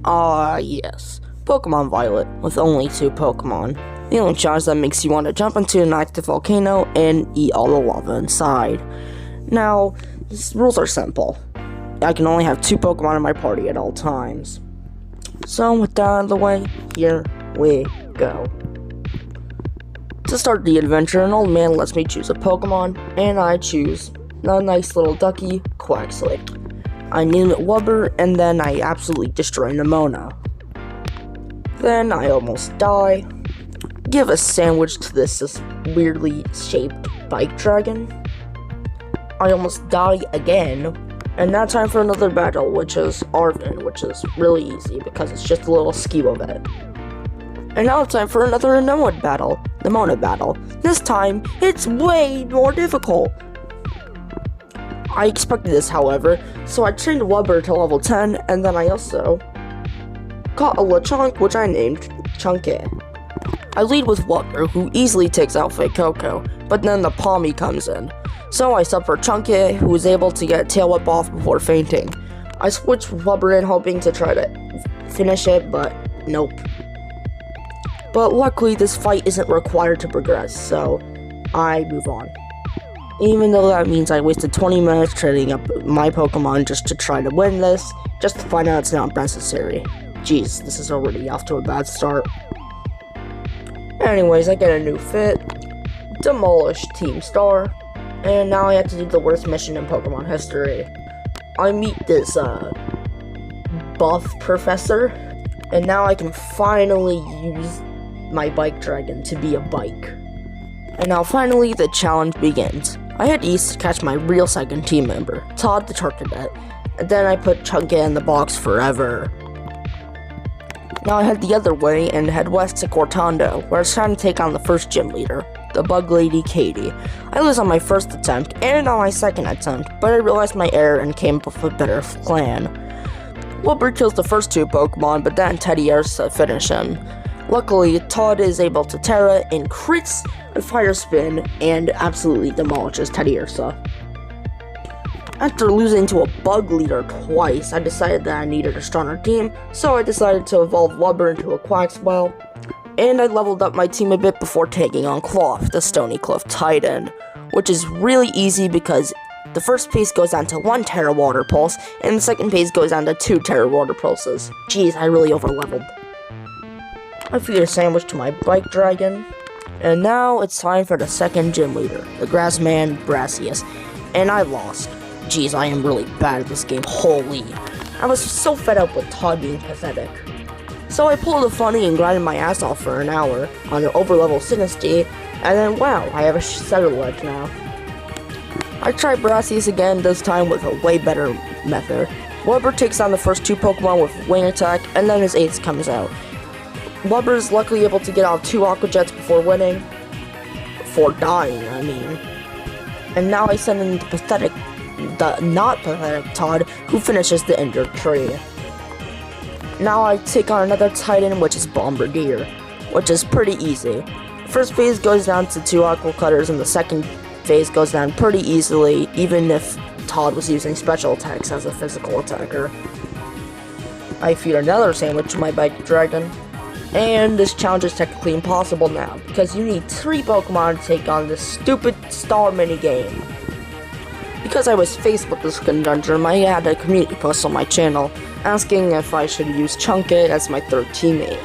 Ah, yes. Pokemon Violet, with only 2 Pokemon. The only challenge that makes you want to jump into an active volcano and eat all the lava inside. Now, the rules are simple. I can only have 2 Pokemon in my party at all times. So, with that out of the way, here we go. To start the adventure, an old man lets me choose a Pokemon, and I choose a nice little ducky, Quaxley. I name it Wubber, and then I absolutely destroy Nemona. Then I almost die. Give a sandwich to this weirdly shaped bike dragon. I almost die again. And now time for another battle, which is Arvin, which is really easy because it's just a little skew of it. And now it's time for another Nemona battle. This time, it's way more difficult. I expected this, however, so I trained Wubber to level 10, and then I also caught a Lechonk, which I named Chunky. I lead with Wubber, who easily takes out Fake Coco, but then the Palmy comes in. So I sub for Chunky, who is able to get Tail Whip off before fainting. I switch Wubber in, hoping to try to finish it, but nope. But luckily, this fight isn't required to progress, so I move on. Even though that means I wasted 20 minutes training up my Pokemon just to try to win this, just to find out it's not necessary. Jeez, this is already off to a bad start. Anyways, I get a new fit, demolish Team Star, and now I have to do the worst mission in Pokemon history. I meet this, buff professor, and now I can finally use my bike dragon to be a bike. And now finally, the challenge begins. I head east to catch my real second team member, Todd the Charcadet, and then I put Chunky in the box forever. Now I head the other way and head west to Cortando, where it's time to take on the first gym leader, the bug lady Katie. I lose on my first attempt and on my second attempt, but I realized my error and came up with a better plan. Wubber kills the first 2 Pokemon, but then Teddiursa finish him. Luckily, Todd is able to Terra and crits and Fire Spin and absolutely demolishes Teddiursa. After losing to a bug leader twice, I decided that I needed a stronger team, so I decided to evolve Wubber into a Quaxwell, and I leveled up my team a bit before taking on Cloth, the Stony Cliff Titan, which is really easy because the first phase goes down to 1 Terra Water Pulse, and the second phase goes down to 2 Terra Water Pulses. Jeez, I really overleveled. I feed a sandwich to my bike dragon, and now it's time for the second gym leader, the Grassman Brassius, and I lost. Jeez, I am really bad at this game, holy. I was so fed up with Todd being pathetic. So I pulled a funny and grinded my ass off for an hour on an overlevel Sinistea, and then wow, I have a Settled now. I tried Brassius again, this time with a way better method. Wubber takes on the first 2 Pokemon with Wing Attack, and then his Ace comes out. Wubber is luckily able to get out 2 Aqua Jets before winning. Before dying, I mean. And now I send in the not pathetic Todd, who finishes the injured tree. Now I take on another Titan, which is Bombardier, which is pretty easy. First phase goes down to 2 Aqua Cutters, and the second phase goes down pretty easily, even if Todd was using special attacks as a physical attacker. I feed another sandwich to my bike dragon. And this challenge is technically impossible now, because you need 3 Pokemon to take on this stupid star minigame. Because I was faced with this conundrum, I had a community post on my channel, asking if I should use Chunky as my 3rd teammate.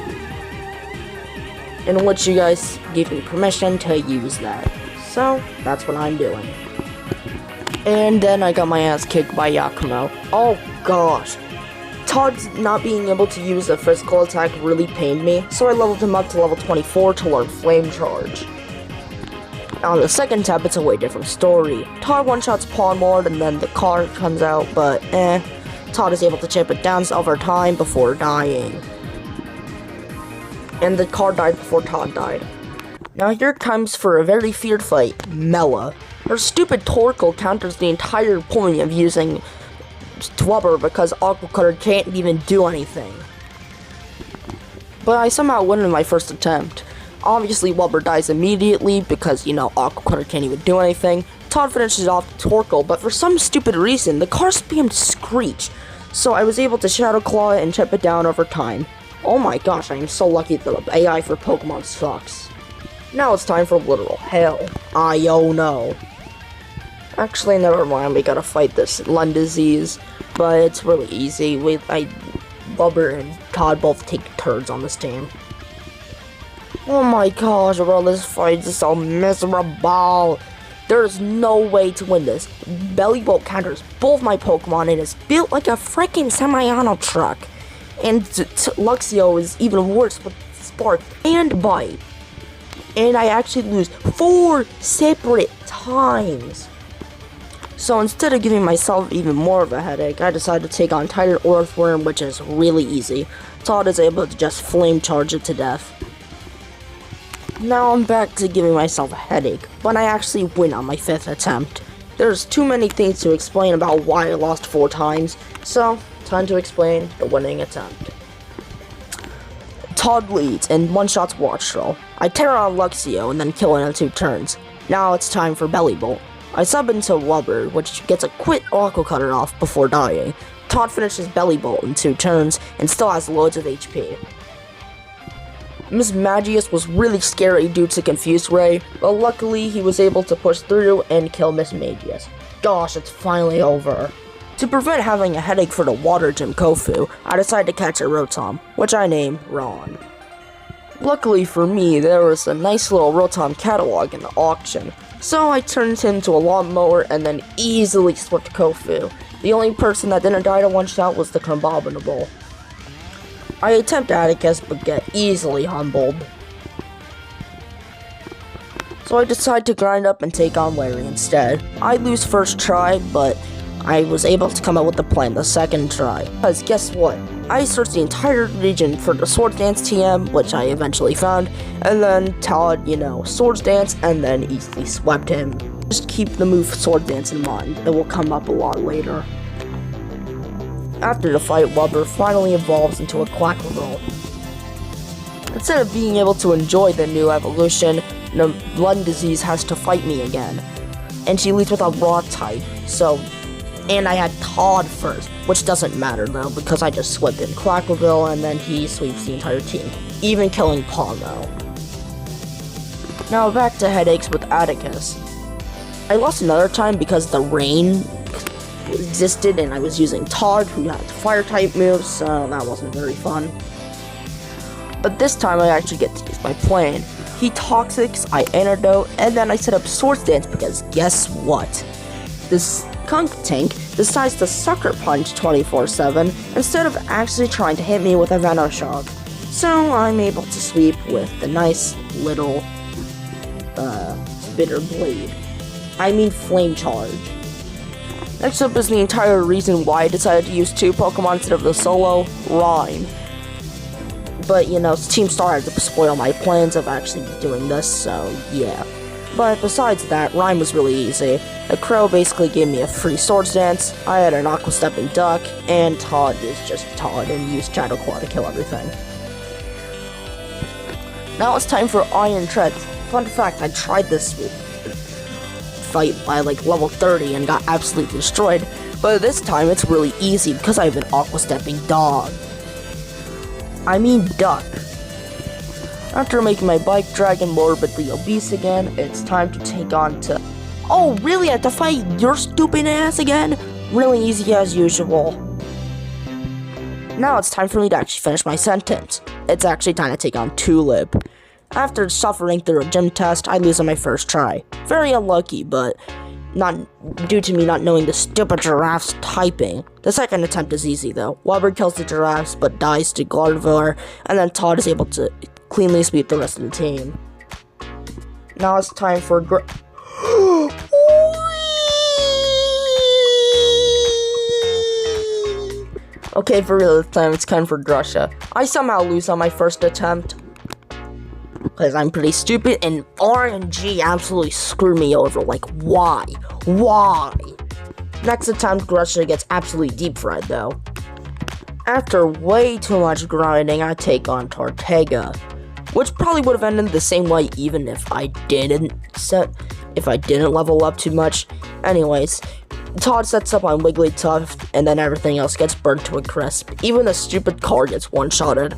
In which you guys gave me permission to use that. So, that's what I'm doing. And then I got my ass kicked by Yakumo. Oh gosh. Todd's not being able to use a physical attack really pained me, so I leveled him up to level 24 to learn Flame Charge. On the second tab, it's a way different story. Todd one-shots Pawmord and then the Kart comes out, but Todd is able to chip it down over time before dying. And the Kart died before Todd died. Now here comes for a very feared fight, Mela. Her stupid Torkoal counters the entire point of using Wubber because Aqua Cutter can't even do anything. But I somehow win in my first attempt. Obviously, Wubber dies immediately because, you know, Aqua Cutter can't even do anything. Todd finishes off Torkoal, but for some stupid reason, the car spammed Screech. so I was able to Shadow Claw it and chip it down over time. Oh my gosh, I am so lucky that the AI for Pokemon sucks. Now it's time for literal hell. Oh no. Actually, never mind, we gotta fight this lung disease, but it's really easy. Bubber and Todd both take turds on this team. Oh my gosh, bro, this fight is so miserable. There's no way to win this. Bellybolt counters both my Pokemon and is built like a freaking semi-auto truck. And Luxio is even worse with Spark and Bite. And I actually lose 4 separate times. So instead of giving myself even more of a headache, I decided to take on Titan Earthworm, which is really easy. Todd is able to just flame charge it to death. Now I'm back to giving myself a headache, but I actually win on my 5th attempt. There's too many things to explain about why I lost 4 times, so time to explain the winning attempt. Todd leads and one-shots Watchtroll. I tear on Luxio and then kill it in 2 turns. Now it's time for Bellybolt. I sub into Wubber, which gets a quick Aqua Cutter off before dying. Todd finishes Bellybolt in 2 turns and still has loads of HP. Miss Magius was really scary due to Confused Ray, but luckily he was able to push through and kill Miss Magius. Gosh, it's finally over. To prevent having a headache for the Water Gym Kofu, I decided to catch a Rotom, which I named Ron. Luckily for me, there was a nice little Rotom catalog in the auction, so I turned him into a lawnmower and then easily swept Kofu. The only person that didn't die to one-shot was the Crabominable. I attempt Atticus, but get easily humbled. So I decide to grind up and take on Larry instead. I lose first try, but I was able to come up with a plan the second try. Because guess what? I searched the entire region for the Swords Dance TM, which I eventually found, and then Todd, Swords Dance, and then easily swept him. Just keep the move Swords Dance in mind, it will come up a lot later. After the fight, Wubber finally evolves into a Quackleroll. Instead of being able to enjoy the new evolution, the lung disease has to fight me again. And she leads with a Rock type, and I had Todd first, which doesn't matter though, because I just swept in Quackleroll and then he sweeps the entire team, even killing Pongo. Now back to headaches with Atticus. I lost another time because the rain existed and I was using Todd, who had fire type moves, so that wasn't very fun. But this time I actually get to use my plan. He Toxics, I Antidote, and then I set up Swords Dance because guess what? This Skunk Tank decides to Sucker Punch 24/7 instead of actually trying to hit me with a Venoshock. So I'm able to sweep with the nice little Bitter Blade. Flame Charge. Next up is the entire reason why I decided to use 2 Pokemon instead of the solo, Rhyme. But Team Star had to spoil my plans of actually doing this, so yeah. But besides that, Rhyme was really easy. A Crow basically gave me a free Swords Dance, I had an Aqua Stepping Duck, and Todd is just Todd and used Shadow Claw to kill everything. Now it's time for Iron Treads. Fun fact, I tried this fight by level 30 and got absolutely destroyed, but this time it's really easy because I have an Aqua Stepping Duck. After making my Bike Dragon morbidly obese again, it's time to take on to... Oh, really? I have to fight your stupid ass again? Really easy as usual. Now it's time for me to actually finish my sentence. It's actually time to take on Tulip. After suffering through a gym test, I lose on my first try. Very unlucky, but not due to me not knowing the stupid giraffe's typing. The second attempt is easy though. Wubber kills the giraffes but dies to Gardevoir, and then Todd is able to cleanly sweep the rest of the team. Now it's time for Okay, for real this time, it's time for Grusha. I somehow lose on my first attempt, because I'm pretty stupid, and RNG absolutely screwed me over. Why? Next attempt, Grusha gets absolutely deep fried, though. After way too much grinding, I take on Tortega, which probably would have ended the same way even if I didn't level up too much. Anyways, Todd sets up on Wigglytuff, and then everything else gets burnt to a crisp. Even the stupid car gets one-shotted.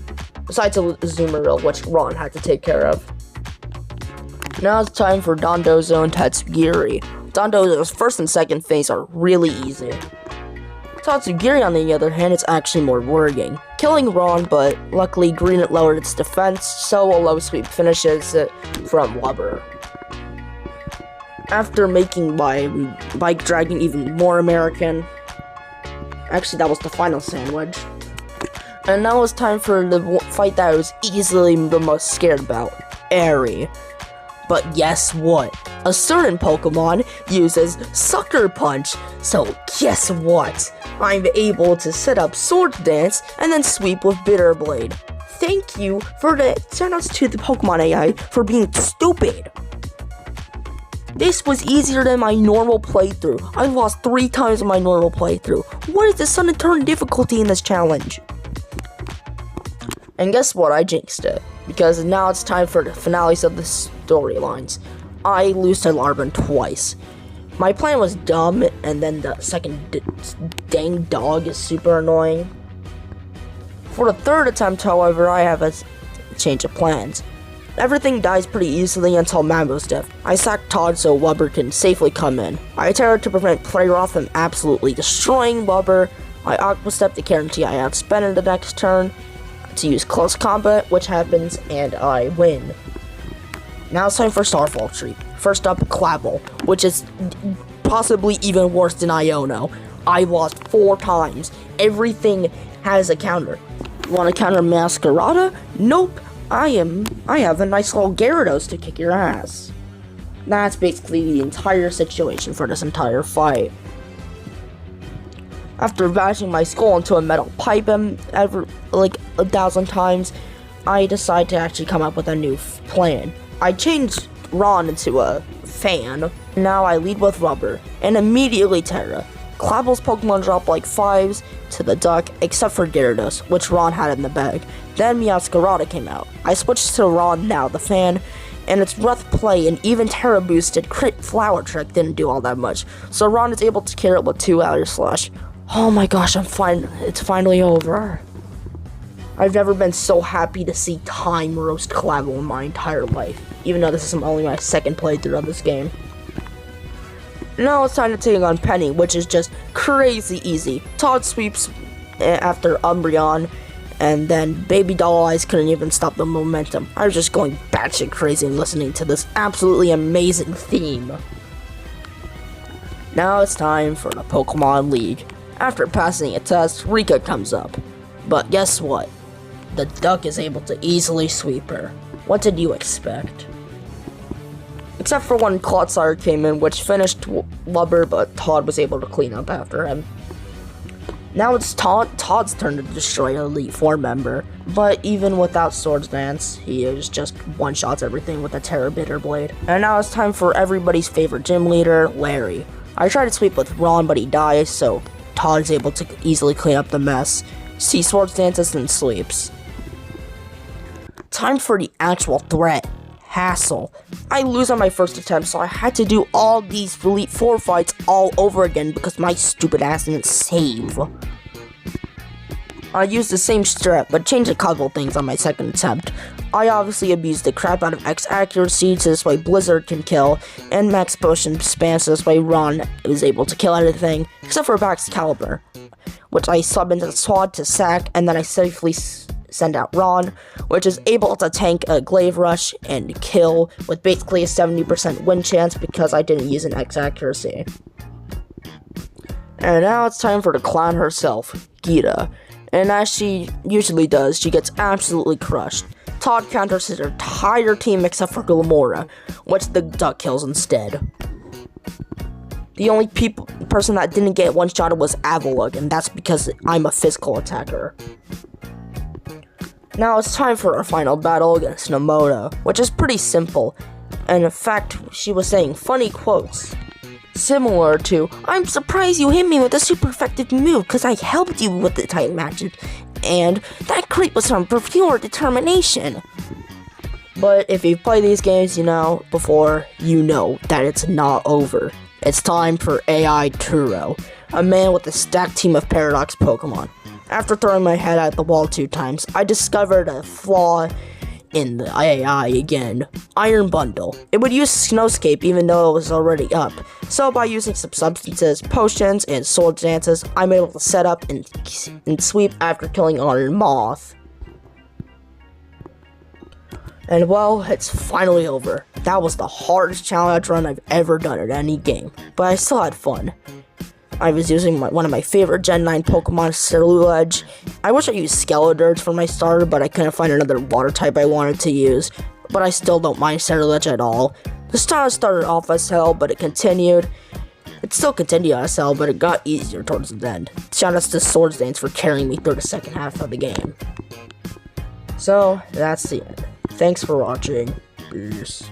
Besides a Azumarill, which Ron had to take care of. Now it's time for Dondozo and Tatsugiri. Dondozo's first and second phase are really easy. Tatsugiri, on the other hand, is actually more worrying. Killing Ron, but luckily Green had lowered its defense, so a low sweep finishes it from Lubber. After making my Bike Dragon even more American, actually that was the final sandwich. And now it's time for the fight that I was easily the most scared about, Airy. But guess what? A certain Pokemon uses Sucker Punch, so guess what? I'm able to set up Sword Dance and then sweep with Bitter Blade. Thank you for the shoutouts to the Pokemon AI for being stupid. This was easier than my normal playthrough. I lost 3 times in my normal playthrough. What is the sudden turn difficulty in this challenge? And guess what? I jinxed it. Because now it's time for the finales of the storylines. I lose to Larbin twice. My plan was dumb, and then the second dang dog is super annoying. For the third attempt, however, I have a change of plans. Everything dies pretty easily until Mambo's death. I sack Todd so Lubber can safely come in. I Terror to prevent Playoff from absolutely destroying Lubber. I Aqua Step to guarantee I outspend in the next turn, to use Close Combat, which happens, and I win. Now it's time for Starfall Tree. First up, Clavel, which is possibly even worse than Iono. I lost 4 times. Everything has a counter. You want to counter Masquerada? Nope. I have a nice little Gyarados to kick your ass. That's basically the entire situation for this entire fight. After bashing my skull into a metal pipe like 1,000 times, I decide to actually come up with a new plan. I changed Ron into a fan. Now I lead with Rubber, and immediately Terra. Clavel's Pokemon drop like 5s to the duck, except for Gyarados, which Ron had in the bag. Then Meowscarada came out. I switched to Ron now, the fan, and its rough play and even Terra boosted crit Flower Trick didn't do all that much, so Ron is able to carry it with 2 Outer Slash. Oh my gosh, it's finally over. I've never been so happy to see Time roast Clavel in my entire life, even though this is only my second playthrough of this game. Now it's time to take on Penny, which is just crazy easy. Todd sweeps after Umbreon, and then Baby Doll Eyes couldn't even stop the momentum. I was just going batshit crazy listening to this absolutely amazing theme. Now it's time for the Pokemon League. After passing a test, Rika comes up. But guess what? The duck is able to easily sweep her. What did you expect? Except for when Clotsire came in, which finished Lubber, but Todd was able to clean up after him. Now it's Todd's turn to destroy an Elite Four member, but even without Swords Dance, he just one-shots everything with a Terra Bitter Blade. And now it's time for everybody's favorite gym leader, Larry. I tried to sweep with Ron, but he dies, so Todd's able to easily clean up the mess. See Swords Dances and sleeps. Time for the actual threat, Hassel. I lose on my first attempt, so I had to do all these Elite Four fights all over again because my stupid ass didn't save. I used the same strat, but changed a couple things on my second attempt. I obviously abused the crap out of X accuracy, so this way Blizzard can kill, and Max Potion spam, so this way Ron was able to kill everything, except for Excalibur, which I sub into Sword to sack, and then I safely send out Ron, which is able to tank a Glaive Rush and kill with basically a 70% win chance because I didn't use an X accuracy. And now it's time for the clown herself, Gita. And as she usually does, she gets absolutely crushed. Todd counters his entire team except for Glamora, which the duck kills instead. The only person that didn't get one-shotted was Avalugg, and that's because I'm a physical attacker. Now it's time for our final battle against Namoto, which is pretty simple, and in fact, she was saying funny quotes. Similar to, I'm surprised you hit me with a super effective move because I helped you with the tight matches, and that creep was from pure determination. But if you've played these games, before, you know that it's not over. It's time for AI Turo, a man with a stacked team of Paradox Pokemon. After throwing my head at the wall 2 times, I discovered a flaw in the AI again. Iron Bundle. It would use Snowscape even though it was already up. So by using some substances, potions, and sword dances, I'm able to set up and sweep after killing Iron Moth. And well, it's finally over. That was the hardest challenge run I've ever done at any game, but I still had fun. I was using one of my favorite Gen 9 Pokemon, Cerulege. I wish I used Skeledirge for my starter, but I couldn't find another water type I wanted to use. But I still don't mind Cerulege at all. The start started off as hell, but it still continued as hell, but it got easier towards the end. Shoutouts to Swords Dance for carrying me through the second half of the game. So, that's the end. Thanks for watching. Peace.